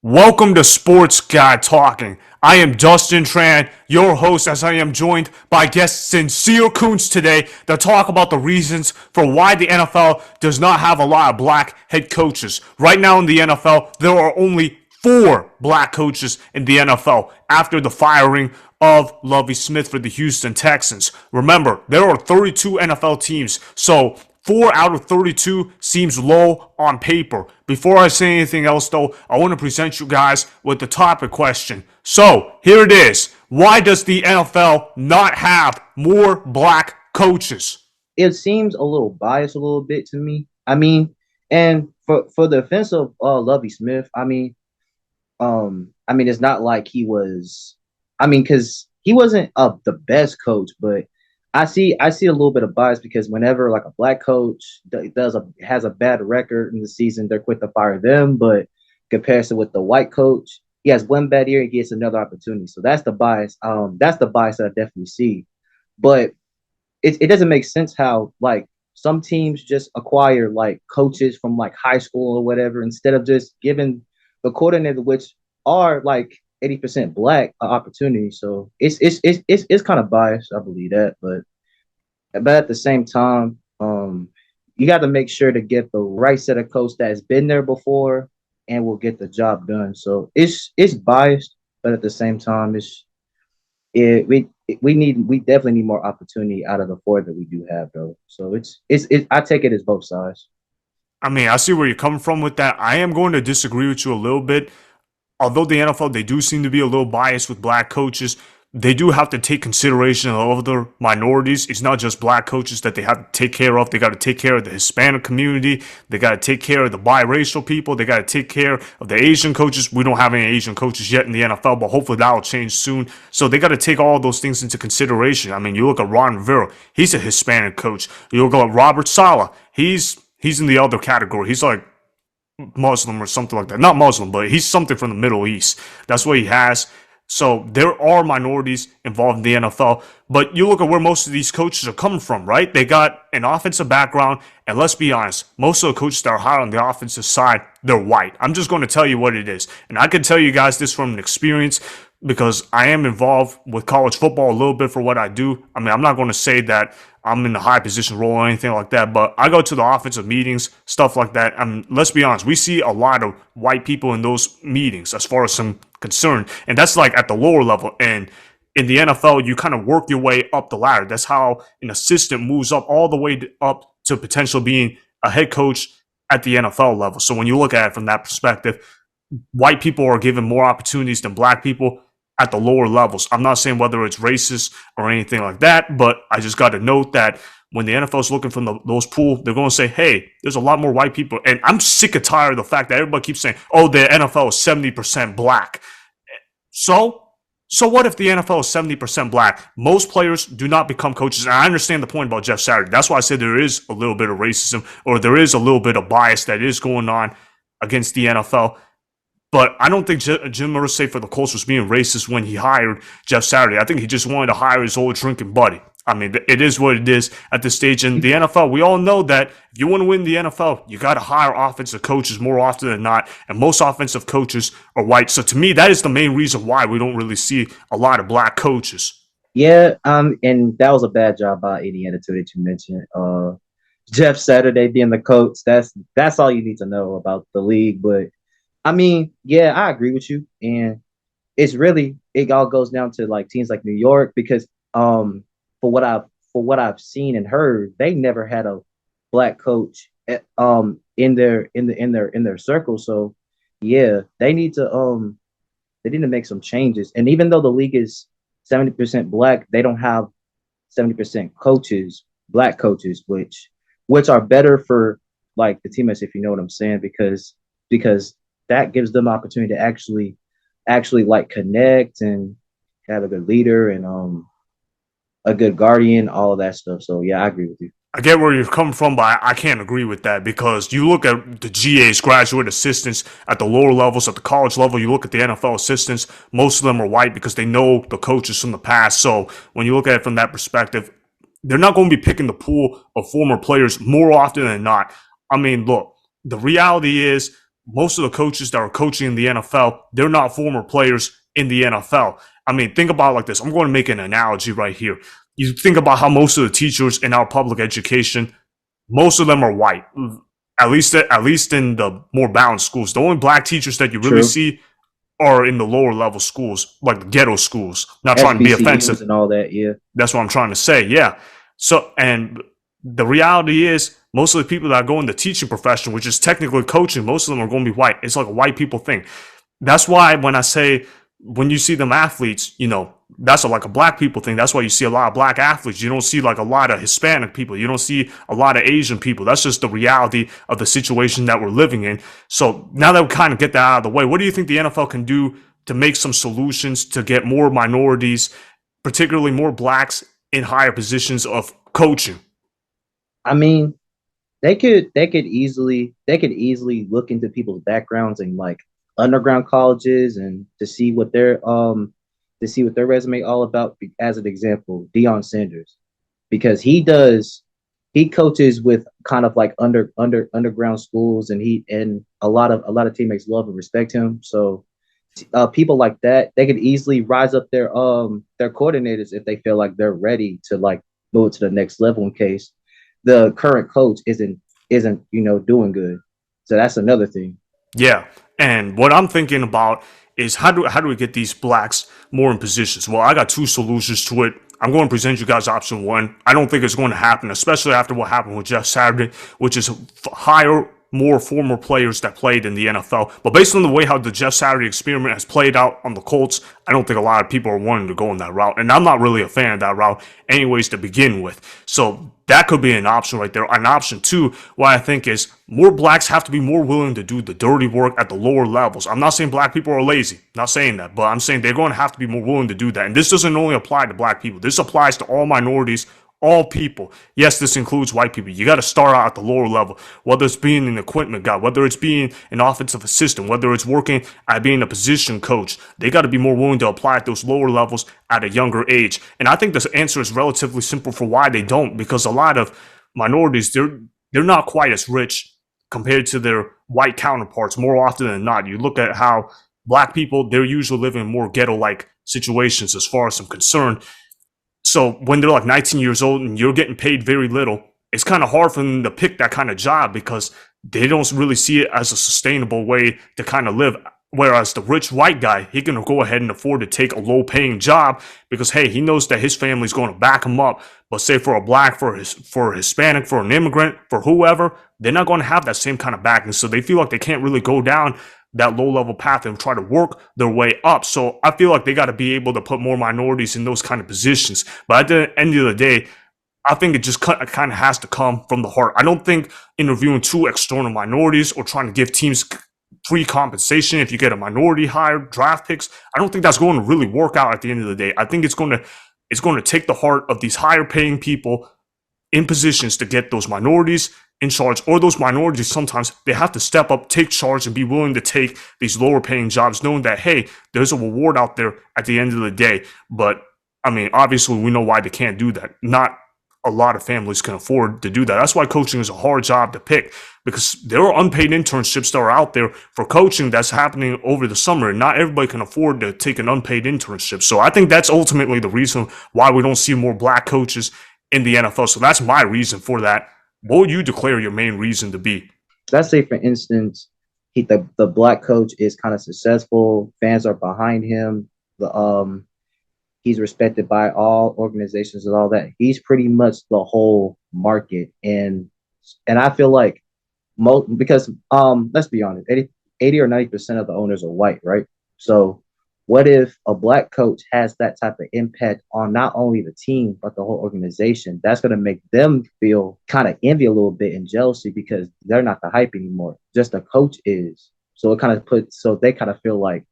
Welcome to Sports Guy Talking. I am Dustin Tran, your host, as I am joined by guest Cincere Koonce today to talk about the reasons for why the NFL does not have a lot of black head coaches. Right now in the NFL, there are only 4 black coaches in the NFL after the firing of Lovie Smith for the Houston Texans. Remember, there are 32 NFL teams, so 4 out of 32 seems low on paper. Before I say anything else, though, I want to present you guys with the topic question. So, here it is. Why does the NFL not have more black coaches? It seems a little biased a little bit to me. And for the offense of Lovie Smith, it's not like he was. Because he wasn't the best coach, but I see a little bit of bias because whenever like a black coach has a bad record in the season, they're quick to fire them. But comparison with the white coach, he has one bad year and gets another opportunity. So that's the bias. That's the bias that I definitely see. But it doesn't make sense how like some teams just acquire like coaches from like high school or whatever instead of just giving the coordinator, which are like 80% black, opportunity. So it's kind of biased. I believe that, but at the same time, you got to make sure to get the right set of coach that's been there before and will get the job done. So it's biased, but at the same time, we definitely need more opportunity out of the 4 that we do have though. So I take it as both sides. I see where you're coming from with that. I am going to disagree with you a little bit. Although the NFL, they do seem to be a little biased with black coaches, they do have to take consideration of other minorities. It's not just black coaches that they have to take care of. They got to take care of the Hispanic community. They got to take care of the biracial people. They got to take care of the Asian coaches. We don't have any Asian coaches yet in the NFL, but hopefully that will change soon. So they got to take all those things into consideration. You look at Ron Rivera. He's a Hispanic coach. You look at Robert Saleh. He's in the other category. He's like Muslim or something like that. Not Muslim, but he's something from the Middle East. That's what he has. So there are minorities involved in the NFL, but you look at where most of these coaches are coming from, right? They got an offensive background, and let's be honest, most of the coaches that are hired on the offensive side, they're white. I'm just going to tell you what it is. And I can tell you guys this from an experience because I am involved with college football a little bit for what I do. I'm not going to say that I'm in a high position role or anything like that, but I go to the offensive meetings, stuff like that. Let's be honest, we see a lot of white people in those meetings as far as I'm concerned, and that's like at the lower level. And in the NFL, you kind of work your way up the ladder. That's how an assistant moves up all the way up to potential being a head coach at the NFL level. So when you look at it from that perspective, white people are given more opportunities than black people at the lower levels. I'm not saying whether it's racist or anything like that, but I just got to note that when the NFL is looking from those pool, they're going to say, hey, there's a lot more white people. And I'm sick and tired of the fact that everybody keeps saying, oh, the NFL is 70% black. So what if the NFL is 70% black? Most players do not become coaches. And I understand the point about Jeff Saturday. That's why I said there is a little bit of racism or there is a little bit of bias that is going on against the NFL. But I don't think Jim Irsay for the Colts was being racist when he hired Jeff Saturday. I think he just wanted to hire his old drinking buddy. It is what it is at this stage in the NFL. We all know that if you want to win the NFL, you got to hire offensive coaches more often than not. And most offensive coaches are white. So to me, that is the main reason why we don't really see a lot of black coaches. Yeah, and that was a bad job by Indiana too that you mentioned. Jeff Saturday being the coach, that's all you need to know about the league. But yeah, I agree with you. And it all goes down to like teams like New York because for what I've seen and heard, they never had a black coach in their circle. So yeah, they need to make some changes. And even though the league is 70% black, they don't have 70% black coaches, which are better for like the teammates, if you know what I'm saying, because that gives them opportunity to actually like connect and have a good leader and a good guardian, all of that stuff. So yeah, I agree with you. I get where you're coming from, but I can't agree with that because you look at the GAs, graduate assistants at the lower levels, at the college level, you look at the NFL assistants, most of them are white because they know the coaches from the past. So when you look at it from that perspective, they're not going to be picking the pool of former players more often than not. Look, the reality is most of the coaches that are coaching in the NFL, they're not former players in the NFL. I mean, think about it like this. I'm going to make an analogy right here. You think about how most of the teachers in our public education, most of them are white. At least in the more balanced schools. The only black teachers that you really True. see are in the lower level schools, like the ghetto schools. Not trying to be SBCUs offensive. and all that. Yeah. That's what I'm trying to say. Yeah. So, and the reality is, most of the people that go in the teaching profession, which is technically coaching, most of them are going to be white. It's like a white people thing. That's why when I say, when you see them athletes, that's like a black people thing. That's why you see a lot of black athletes. You don't see like a lot of Hispanic people. You don't see a lot of Asian people. That's just the reality of the situation that we're living in. So now that we kind of get that out of the way, what do you think the NFL can do to make some solutions to get more minorities, particularly more blacks, in higher positions of coaching? I mean, they could easily look into people's backgrounds and like underground colleges and to see what their resume all about. As an example, Deion Sanders, because he coaches with kind of like underground schools, and a lot of teammates love and respect him. So people like that, they could easily rise up their coordinators if they feel like they're ready to like move to the next level in case the current coach isn't doing good. So that's another thing. Yeah. And what I'm thinking about is how do we get these blacks more in positions? Well, I got two solutions to it. I'm going to present you guys option one. I don't think it's going to happen, especially after what happened with Jeff Saturday, which is hire more former players that played in the NFL. But based on the way how the Jeff Saturday experiment has played out on the Colts, I don't think a lot of people are wanting to go in that route. And I'm not really a fan of that route anyways to begin with. So that could be an option right there. An option two, what I think is more blacks have to be more willing to do the dirty work at the lower levels. I'm not saying black people are lazy. Not saying that. But I'm saying they're going to have to be more willing to do that. And this doesn't only apply to black people. This applies to all minorities, all people. Yes, this includes white people. You got to start out at the lower level, whether it's being an equipment guy, whether it's being an offensive assistant, whether it's working at being a position coach. They got to be more willing to apply at those lower levels at a younger age. And I think the answer is relatively simple for why they don't, because a lot of minorities, they're not quite as rich compared to their white counterparts more often than not. You look at how black people, they're usually living in more ghetto-like situations as far as I'm concerned. So when they're like 19 years old and you're getting paid very little, it's kind of hard for them to pick that kind of job because they don't really see it as a sustainable way to kind of live. Whereas the rich white guy, he can go ahead and afford to take a low paying job because, hey, he knows that his family's going to back him up. But say for a black, for a Hispanic, for an immigrant, for whoever, they're not going to have that same kind of backing. So they feel like they can't really go down that low level path and try to work their way up. So I feel like they got to be able to put more minorities in those kind of positions. But at the end of the day, I think it just kind of has to come from the heart. I don't think interviewing two external minorities or trying to give teams free compensation if you get a minority hire, draft picks, I don't think that's going to really work out at the end of the day. I think it's going to take the heart of these higher paying people in positions to get those minorities in charge, or those minorities sometimes they have to step up, take charge, and be willing to take these lower paying jobs, knowing that, hey, there's a reward out there at the end of the day. But I mean, obviously we know why they can't do that. Not a lot of families can afford to do that. That's why coaching is a hard job to pick, because there are unpaid internships that are out there for coaching that's happening over the summer, and not everybody can afford to take an unpaid internship. So I think that's ultimately the reason why we don't see more black coaches in the NFL. So that's my reason for that. What would you declare your main reason to be? Let's say, for instance, the black coach is kind of successful. Fans are behind him. He's respected by all organizations and all that. He's pretty much the whole market, and I feel like because let's be honest, 80 or 90% of the owners are white, right? So what if a black coach has that type of impact on not only the team, but the whole organization? That's going to make them feel kind of envy a little bit and jealousy because they're not the hype anymore. Just a coach is. So they kind of feel like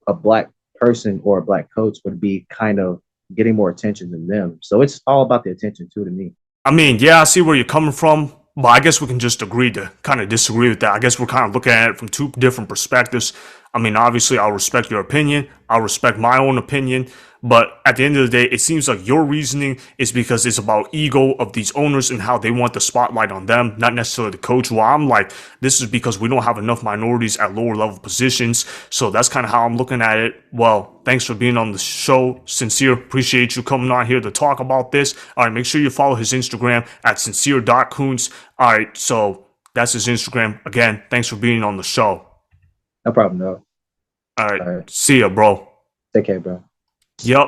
a black person or a black coach would be kind of getting more attention than them. So it's all about the attention too, to me. I mean, yeah, I see where you're coming from, but I guess we can just agree to kind of disagree with that. I guess we're kind of looking at it from two different perspectives. I mean, obviously, I'll respect your opinion. I'll respect my own opinion. But at the end of the day, it seems like your reasoning is because it's about ego of these owners and how they want the spotlight on them, not necessarily the coach. Well, I'm like, this is because we don't have enough minorities at lower level positions. So that's kind of how I'm looking at it. Well, thanks for being on the show, Cincere. Appreciate you coming on here to talk about this. All right, make sure you follow his Instagram at Cincere.Koonce. All right, so that's his Instagram. Again, thanks for being on the show. No problem, no. All right. See ya, bro. Take care, bro. Yep.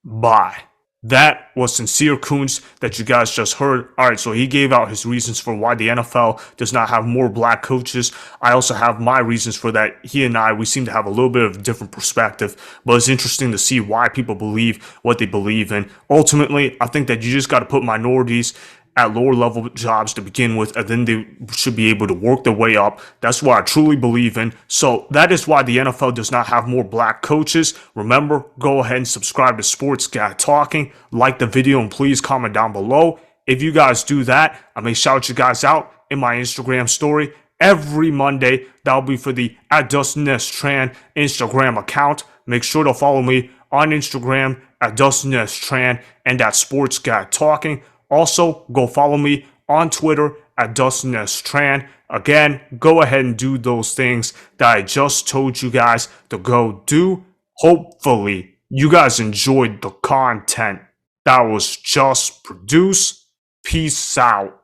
Bye. That was Cincere Koonce that you guys just heard. All right, so he gave out his reasons for why the NFL does not have more black coaches. I also have my reasons for that. He and I, we seem to have a little bit of a different perspective, but it's interesting to see why people believe what they believe in. Ultimately, I think that you just got to put minorities at lower level jobs to begin with, and then they should be able to work their way up. That's what I truly believe in. So that is why the NFL does not have more black coaches. Remember, go ahead and subscribe to Sports Guy Talking. Like the video and please comment down below. If you guys do that, I may shout you guys out in my Instagram story every Monday. That'll be for the @DustinTran Instagram account. Make sure to follow me on Instagram @DustinTran and @Sports Guy Talking. Also, go follow me on Twitter @DustinTran. Again, go ahead and do those things that I just told you guys to go do. Hopefully, you guys enjoyed the content that was just produced. Peace out.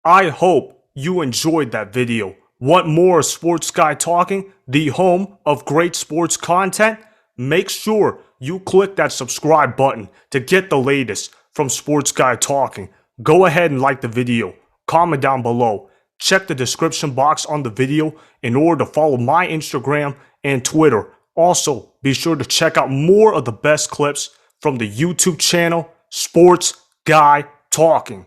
I hope you enjoyed that video. Want more Sports Guy Talking, the home of great sports content? Make sure you click that subscribe button to get the latest from Sports Guy Talking. Go ahead and like the video, comment down below, check the description box on the video in order to follow my Instagram and Twitter. Also, be sure to check out more of the best clips from the YouTube channel, Sports Guy Talking.